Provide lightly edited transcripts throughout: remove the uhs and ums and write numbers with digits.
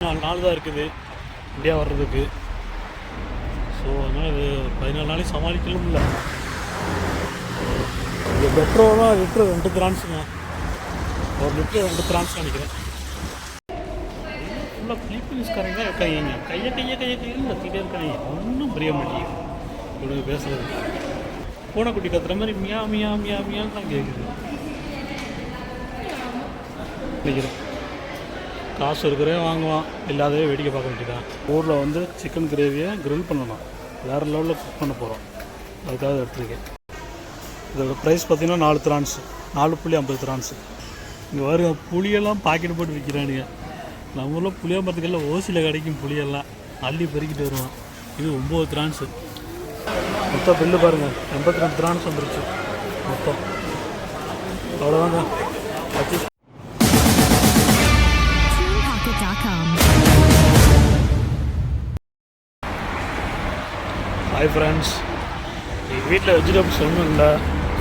4 நாள் தான் இருக்குது இந்தியா வர்றதுக்கு. ஸோ அதனால் இது 14 நாளைக்கு சமாளிக்கலும் இல்லை. இது பெட்ரோலாக லிட்ரு 2 திரான்ஸுங்க. ஒரு லிட்ரு 2 திரான்ஸ் நினைக்கிறேன். ஃபுல்லாக பிலிப்பீன்ஸ்காரங்க தான் இருக்காங்க. கையை கத்திட்டே இருக்காங்க. ஒன்றும் புரிய மாட்டேங்குது இவனுக்கு பேசுகிறது. பூனைக்குட்டி கத்துற மாதிரி மியா மியா மியா மியான்னு தான் கேட்குது நினைக்கிறேன். காசு இருக்கிறே வாங்குவான், இல்லாதவே வேடிக்கை பார்க்க வேண்டியதான். ஊரில் வந்து சிக்கன் கிரேவியை க்ரில் பண்ணலாம், வேறு லெவலில் குக் பண்ண போகிறோம். அதுக்காக எடுத்துருக்கேன். இதோட ப்ரைஸ் பார்த்திங்கன்னா 4 திரான்ஸு, 4.50 திரான்ஸு. இங்கே வர புளியெல்லாம் பாக்கெட் போட்டு விற்கிறானுங்க. நம்ம ஊரில் புளியாம்பரத்துக்கெல்லாம் ஓசியில் கிடைக்கும் புளியெல்லாம் அள்ளி பெருக்கிட்டு வருவான். இது 9 திரான்ஸு. மொத்தம் பில்லு பாருங்கள், 82 திரான்ஸ் வந்துருச்சு மொத்தம். அவ்வளோதாங்க. ஹாய் ஃப்ரெண்ட்ஸ், எங்கள் வீட்டில் வெஜிடபிள்ஸ் ஒன்றும் இல்லை.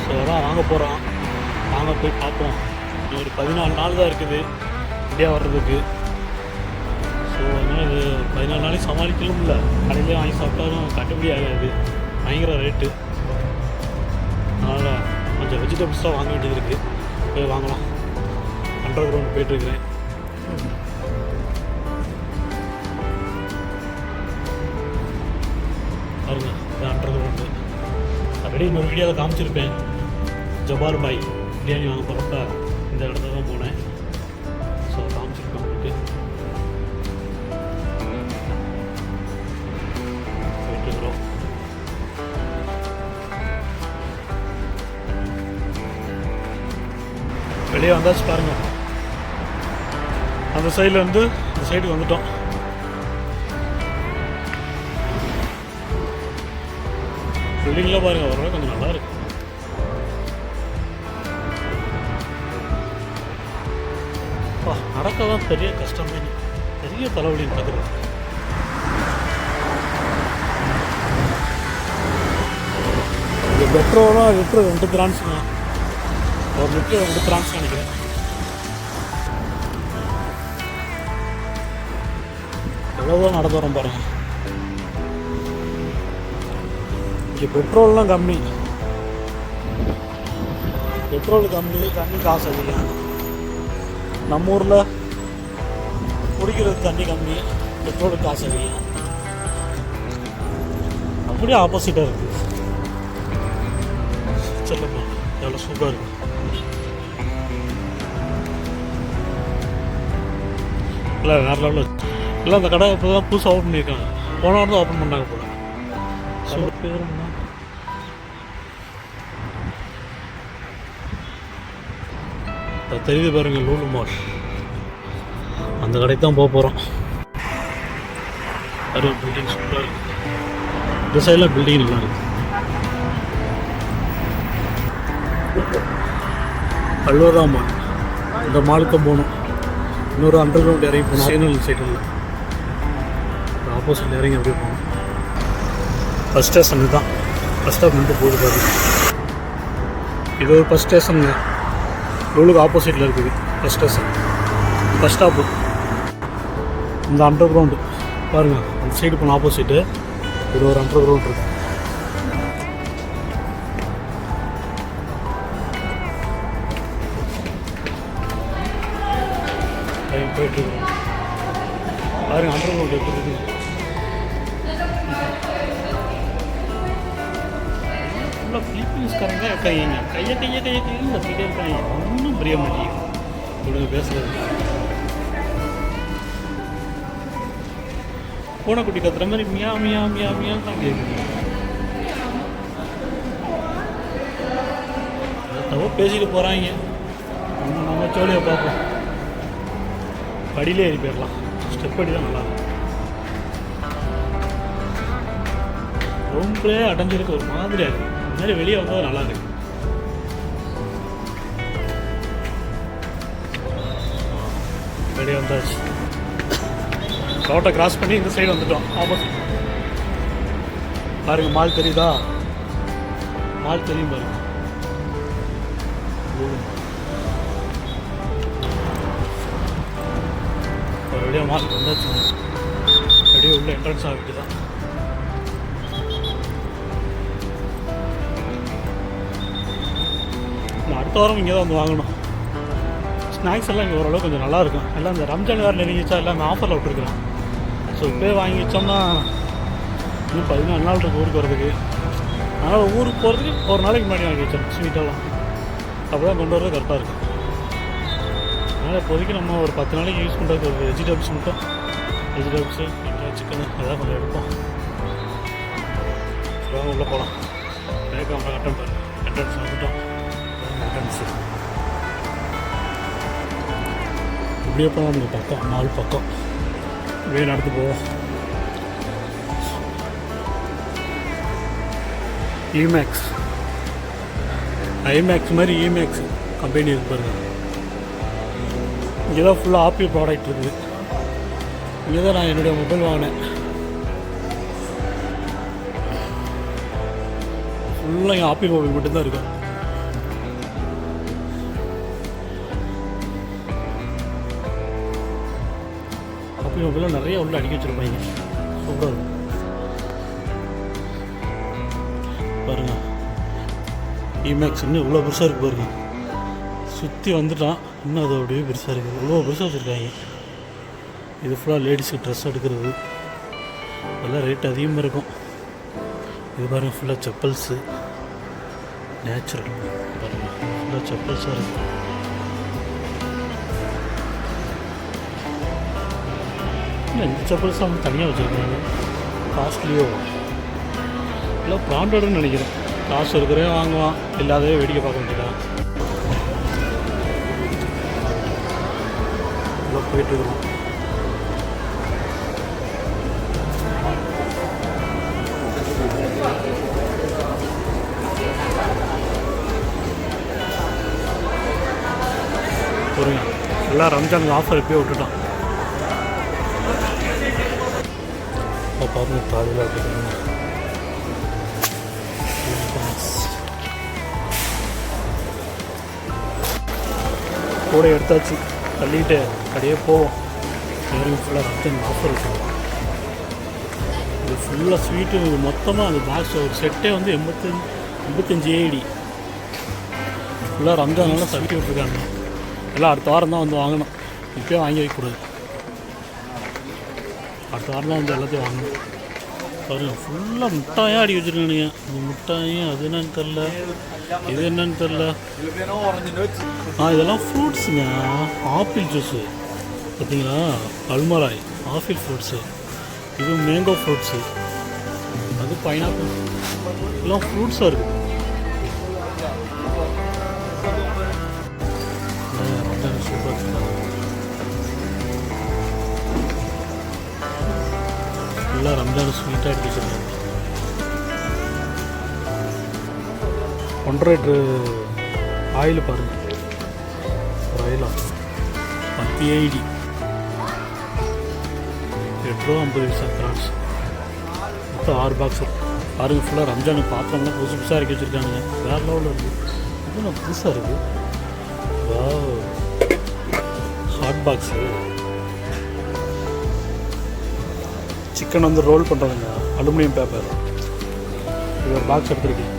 ஸோ அதான் வாங்க போகிறோம். வாங்க போய் பார்ப்போம். இன்னும் ஒரு 14 நாள் தான் இருக்குது இந்தியா வர்றதுக்கு. ஸோ அதனால் இது 14 நாளைக்கு சமாளிக்கலும் இல்லை. கடையிலே வாங்கி சாப்பிட்டாலும் கட்டுப்படி ஆகாது, பயங்கர ரேட்டு. அதனால் கொஞ்சம் வெஜிடபிள்ஸ்லாம் வாங்க வேண்டியது இருக்குது. போய் வாங்கலாம். அண்டர் கிரவுண்ட் போய்ட்டுருக்கிறேன். பாருங்க, இது அண்டர் கிரவுண்டு. ஆல்ரெடி இன்னொரு வீடியோவில் காமிச்சிருப்பேன். ஜபார் பாய் பிரியாணி வாங்க போகிறப்ப இந்த இடத்துல தான் போனேன். ஸோ காமிச்சிருப்பேன் உங்களுக்கு. போயிட்டுருக்குறோம். வெளியே வந்தாச்சு பாருங்கள். அந்த சைடில் வந்து இந்த சைடுக்கு வந்துட்டோம். பில்டிங்லாம் பாருங்கள், ஓரளவு கொஞ்சம் நல்லா இருக்கு. நடக்க தான் பெரிய கஷ்டமே, பெரிய தலைவலின்னு பார்க்குறது. இது பெட்ரோலாக லிட்ரு 2 திரான்ஸுங்க. ஒரு லிட்ரு 2 திரான்ஸ் நினைக்கிறேன். எவ்வளோதான் நடந்து வரோம் பாருங்கள். இங்கே பெட்ரோல்லாம் கம்மி, பெட்ரோல் கம்மி, தண்ணி காசு அதிகம். நம்ம ஊரில் குடிக்கிறது தண்ணி கம்மி, பெட்ரோலுக்கு காசு அதிகம். அப்படியே ஆப்போசிட்டாக இருக்குது. சொல்லப்போ எவ்வளோ சூப்பராக இருக்குது. இல்லை வேறு லெவலில் இல்லை. அந்த கடை இப்போ தான் புதுசாக ஓப்பன் பண்ணியிருக்காங்க. போன வாரம் தான் ஓப்பன் பண்ணாங்க போல. சொல்ல பேருன்னா தெரியுது பாருங்கள், லூலு மால். அந்த கடைக்கு தான் போக போகிறோம். அது பில்டிங் சூப்பராக இருக்குது. இந்த சைடில் பில்டிங் நல்லா இருக்குது. அல்வரா மால், இந்த மாலுக்கு போகணும். இன்னொரு அண்டர் கிரவுண்ட் இறங்கி போகணும். சைனல் சைடில் ஆப்போசிட்டில் இறங்கி அப்படியே போகணும். ஃபஸ்ட் ஸ்டேஷன் இதுதான். ஃபஸ்ட் ஸ்டாப் மட்டும் போகுது பாருங்க. இது ஒரு ஃபஸ்ட் ஸ்டேஷனுங்க. லூலுக்கு ஆப்போசிட்டில் இருக்குது ஃபஸ்ட் ஸ்டேஷன், ஃபஸ்ட் ஸ்டாப்பு. இந்த அண்டர் கிரவுண்டு பாருங்கள், அந்த சைடு போன ஆப்போசிட்டு இது ஒரு அண்டர் கிரவுண்ட் இருக்குது. போயிட்டுருக்கோம் பாருங்கள், அண்டர் கிரவுண்ட் எப்படி இருக்குது. ஃபுல்லாக பிலிப்பீன்ஸ்காரங்க தான் இருக்காங்க. கையை கத்திட்டே இருக்காங்க. ஒன்றும் புரிய மாட்டேங்குது இவனுக்கு பேசுகிறது. பூனைக்குட்டி கத்துற மாதிரி மியா மியா மியா மியான்னு தான் கேட்குது. தவோ பேசிட்டு போகிறாங்க. நம்ம சோழியை பார்ப்போம். படியிலே ஏறி போயிடலாம். ஸ்டெப் அடி தான் நல்லா இருக்கும். ரொம்ப அடைஞ்சிருக்கு, ஒரு மாதிரியாக இருக்குது. இந்த மாதிரி வெளியே வந்தால் நல்லா இருக்கு. வெளியே வந்தாச்சு. ரோட்டை கிராஸ் பண்ணி இந்த சைடு வந்துட்டோம். ஆப்போசிட் பாருங்கள், மால் தெரியுதா? மால் தெரியும் பாருங்க. வழியாக மார்க் வந்தாச்சுங்க. அப்படியே உள்ள என்ட்ரன்ஸ் ஆகிட்டு தான். நான் அடுத்த வாரம் இங்கே தான் வந்து வாங்கணும். ஸ்நாக்ஸ் எல்லாம் இங்கே ஓரளவு கொஞ்சம் நல்லாயிருக்கும். எல்லாம் இந்த ரம்ஜான் வேறு நெருங்கிச்சா எல்லாமே ஆஃபரில் விட்டுருக்குறேன். ஸோ இப்போயே வாங்கி வச்சோம்னா இன்னும் 14 நாள் இருக்குது ஊருக்கு வரதுக்கு. அதனால் ஊருக்கு போகிறதுக்கு ஒரு நாளைக்கு முன்னாடி வாங்கி வச்சோம் ஸ்வீட்டெல்லாம். அப்போ தான் கொண்டு வரது கரெக்டாக இருக்கும். அதனால் இப்போதைக்கு நம்ம ஒரு 10 நாளைக்கு யூஸ் பண்ணுறதுக்கு ஒரு வெஜிடபிள்ஸ் மட்டும், வெஜிடபிள்ஸு சிக்கனு எதாவது கொஞ்சம் எடுப்போம். உள்ளே போகலாம். வேகம் கட்டம் பாருங்கள். என்ட்ரன்ஸ் வந்துட்டோம். என்ட்ரன்ஸு இப்படியே போனால் அந்த பக்கம் 4 பக்கம் இப்படியே நடந்து போவோம். இமேக்ஸ் ஐமேக்ஸ் மாதிரி இமேக்ஸ் கம்பெனி இருக்கு பாருங்கள். இங்கே தான் ஃபுல்லாக ஆப்பிள் ப்ராடக்ட் இருக்குது. இங்கே தான் நான் என்னுடைய மொபைல் வாங்கினேன். ஃபுல்லாக இங்கே ஆப்பிள் மொபைல் மட்டும்தான் இருக்கும். ஆப்பிள் மொபைலில் நிறைய உள்ள அடிக்க வச்சுருப்பாங்க. சூப்பராக இருக்கும் பாருங்கள். இமேக்ஸ் இன்னும் இவ்வளோ பெருசாக இருக்குது பாருங்கள். சுற்றி வந்துட்டான். இன்னும் அது அப்படியே பெருசாக இருக்குது. இவ்வளோ பெருசாக வச்சுருக்காங்க. இது ஃபுல்லாக லேடிஸுக்கு ட்ரெஸ் எடுக்கிறது. அதெல்லாம் ரேட் அதிகமாக இருக்கும். இது பாருங்கள் ஃபுல்லாக செப்பல்ஸு நேச்சுரல் பாருங்கள். ஃபுல்லாக செப்பல்ஸாக இருக்குது. இந்த செப்பல்ஸ் அவங்க தனியாக வச்சுருக்காங்க. காஸ்ட்லியோ இல்லை பிராண்டட்னு நினைக்கிறேன். காசு இருக்கிறவன் வாங்குவான், இல்லாதவே வேடிக்கை பார்க்க வேண்டியதான். இவ்வளோ போயிட்டுருக்குறோம். பொறுங்க. எல்லாம் ரம்ஜானுக்கு ஆஃபர் எப்போயே விட்டுட்டான். இப்போ பாருங்க காலையில் அப்படிங்க கூட எடுத்தாச்சு. தள்ளிட்டு அப்படியே போவோம். வேறு ஃபுல்லாக ரம்ஜான் ஆஃபர் இருக்கும். இது ஃபுல்லாக ஸ்வீட்டு. இது மொத்தமாக அந்த பாக்ஸ் ஒரு செட்டே வந்து 85 AED. ஃபுல்லாக ரம்ஜானால சமைக்க விட்டுருக்காங்க. எல்லாம் அடுத்த வாரம் தான் வந்து வாங்கணும். இப்போயே வாங்கி வைக்கக்கூடாது. அடுத்த வாரம் தான் வந்து எல்லாத்தையும் வாங்கணும். பாருங்கள் ஃபுல்லாக முட்டாயாக அடி வச்சுருக்கானுங்க. இந்த முட்டாயும் அது என்னன்னு தெரில, இது என்னன்னு தெரில. இதெல்லாம் ஃப்ரூட்ஸுங்க. ஆப்பிள் ஜூஸு பார்த்தீங்களா, அல்மராய் ஆப்பிள் ஃப்ரூட்ஸு, இது மேங்கோ ஃப்ரூட்ஸு, அது பைனாப்பிள். எல்லாம் ஃப்ரூட்ஸாக இருக்குது. ஃபுல்லாக ரம்ஜான் ஸ்வீட்டாக எடுத்து வச்சுருக்காங்க. 1 ஆயில் பாருங்கள். ஒரு ஆயிலா 10 AED. 8 ரூபா 50 பைசா கிராம்ஸ். மொத்தம் 6 பாக்ஸ் பாருங்கள். ஃபுல்லாக ரம்ஜானுக்கு பாத்திரம்லாம் புதுசு புதுசாக இறக்கி வச்சுருக்காங்க. வேறு லெவலில் இருக்குது. இதெல்லாம் புதுசாக இருக்குது. Hot box. சிக்கன் வந்து ரோல் பண்ணுறதுங்க. Aluminium paper. இது ஒரு பாக்ஸ் எடுத்துருக்கேன்.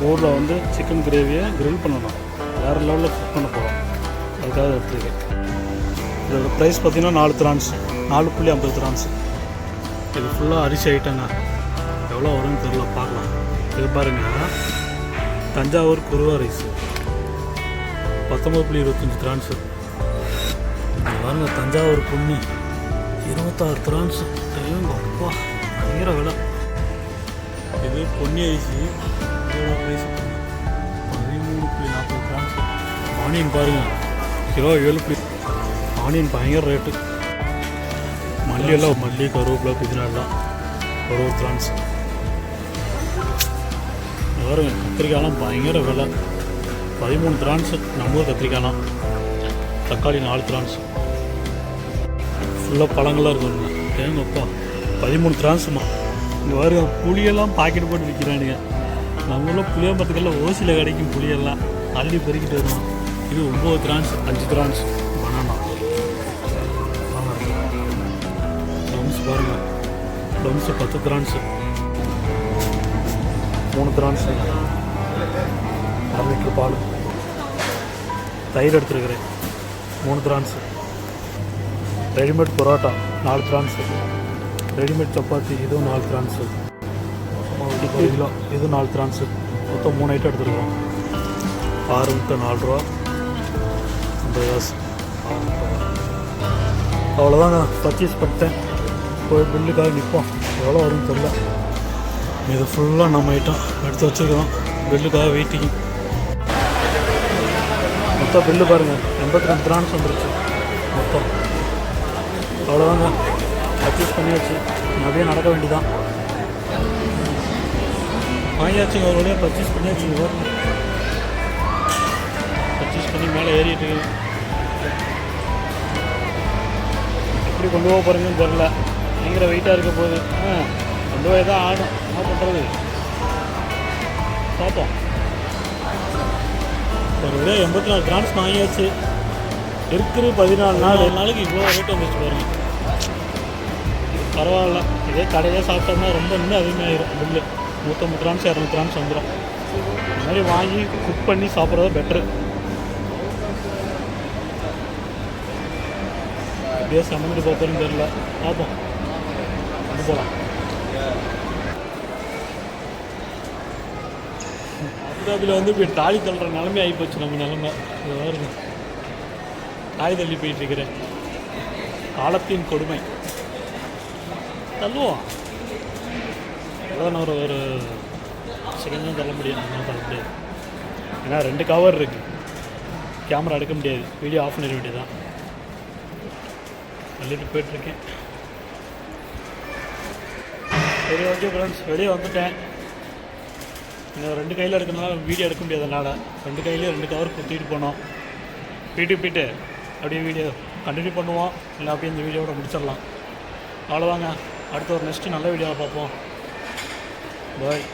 ஊரில் வந்து சிக்கன் கிரேவியை கிரில் பண்ணணும். வேறு லெவலில் குக் பண்ண போகிறோம். அதுக்காக எடுத்துருக்கேன். இதோட ப்ரைஸ் பார்த்திங்கன்னா 4 திரான்ஸ், 4.50 திரான்ஸ். இது ஃபுல்லாக அரிசி ஐட்டங்க. எவ்வளோ வரும்னு தெரியல, பார்க்கலாம். இது பாருங்கள், தஞ்சாவூர் குருவா ரைஸு 19.25 திரான்ஸு. பாருங்கள் தஞ்சாவூர் பொன்னி 26 திரான்ஸு. அப்பா பயங்கர விலை. இது பொன்னி அரிசி இதோட ப்ரைஸ் 13.40 கிராம்ஸ். ஆனியன் பாருங்கள், கிலோ 7. ஆனியன் பயங்கர ரேட்டு. மல்லியெல்லாம் மல்லி, கருவேப்பிலை, புதினா எல்லாம் ஒரு கிராம்ஸ். பாருங்க கத்திரிக்காயெல்லாம் பயங்கர விலை. 13 கிராம்ஸ் நம்ம ஊர் கத்திரிக்காயெல்லாம். தக்காளி 4 கிராம்ஸ். ஃபுல்லாக பழங்களாக இருக்குங்க. ஏங்கப்பா 13 கிராம்ஸுமா. இங்கே வர புளியெல்லாம் பாக்கெட் போட்டு விற்கிறானுங்க. நம்மளும் புளியம்பரத்துக்கெல்லாம் ஓசியில் கிடைக்கும் புளியெல்லாம் அள்ளி பெருக்கிட்டு வருவோம். இது 9 கிராம்ஸ், 5 கிராம்ஸ் பனானா. பாருங்கள். ப்ளம்ஸு 10 கிரான்ஸு, 3 கிரான்ஸு, 1 லிட்டர் பால். தயிர் எடுத்துருக்கிறேன் 3 கிரான்ஸு. ரெடிமேட் பரோட்டா 4 கிரான்ஸு. ரெடிமேட் சப்பாத்தி இதுவும் 4 கிரான்ஸு. 1 கிலோ இது 4 கிரான்ஸு. மொத்தம் 3 ஐட்டம் எடுத்துருக்கோம். 6 முட்டை 4 ரூபா 50 காசு. அவ்வளோதாங்க பர்ச்சேஸ் பண்ணிட்டேன். போய் பில்லுக்காக நிற்போம். எவ்வளோ வரும்னு தெரியல. இது ஃபுல்லாக நம்ம ஐட்டம் எடுத்து வச்சுருக்கோம். பில்லுக்காக வெயிட்டிங். மொத்தம் பில்லு பாருங்கள் 82 கிராம்ஸ் வந்துருச்சு மொத்தம். அவ்வளோதாங்க பர்ச்சேஸ் பண்ணியாச்சு. அப்படியே நடக்க வேண்டியதான். வாங்கியாச்சுங்க. ஒரு வழியாக பர்ச்சேஸ் பண்ணியாச்சுங்க. பாருங்க பர்ச்சேஸ் பண்ணி மேலே ஏறிட்டு எப்படி கொண்டு போக போகிறீங்கன்னு தெரில. பயங்கர வெயிட்டாக இருக்க போகுது. கொண்டு போய் தான் ஆடும். என்ன பண்ணுறது பார்ப்போம். ஒரு விட 84 கிராம்ஸ் வாங்கியாச்சு. இருக்கிற 14 நாள் 7 நாளைக்கு இவ்வளோ ரேட் வந்துச்சு பாருங்க. பரவாயில்ல. இதே கடையே சாப்பிட்டோம்னா ரொம்ப இன்னும் அதிகமாகிடும் பில்லு. 150 கிராம்ஸ் 200 கிராம்ஸ் வந்துடும். இந்த மாதிரி வாங்கி குக் பண்ணி சாப்பிட்றது பெட்ரு. அப்படியே சமைச்சிட்டு போகிறேன்னு தெரியல. பார்ப்போம். அது போகலாம். அபுதாபியில் வந்து இப்போ டாலி தள்ளுற நிலைமை ஆகிப்போச்சு. நம்ம நிலமை வருது. டாலி தள்ளி போயிட்டுருக்கிறேன். காலத்தின் கொடுமை. தள்ளுவோம். அதான் ஒரு செகண்ட் தான் தள்ள முடியும். நம்ம தள்ள முடியாது. ஏன்னா 2 கவர் இருக்குது. கேமரா எடுக்க முடியாது. வீடியோ ஆஃப் பண்ணிட வேண்டியதான். தள்ளிட்டு போயிட்டுருக்கேன். சரி ஓகே ஃப்ரெண்ட்ஸ், வெளியே வந்துட்டேன். இன்னும் 2 கையில் எடுக்கிறதுனால வீடியோ எடுக்க முடியாதனால 2 கையிலேயே 2 கவர் குத்திட்டு போனோம். வீட்டுக்கு போயிட்டு அப்படியே வீடியோ கண்டினியூ பண்ணுவோம். இல்லை அப்படியே இந்த வீடியோவோட முடிச்சிடலாம். அவ்வளோதாங்க. அடுத்த ஒரு நெக்ஸ்ட்டு நல்ல வீடியோவை பார்ப்போம். பாய்.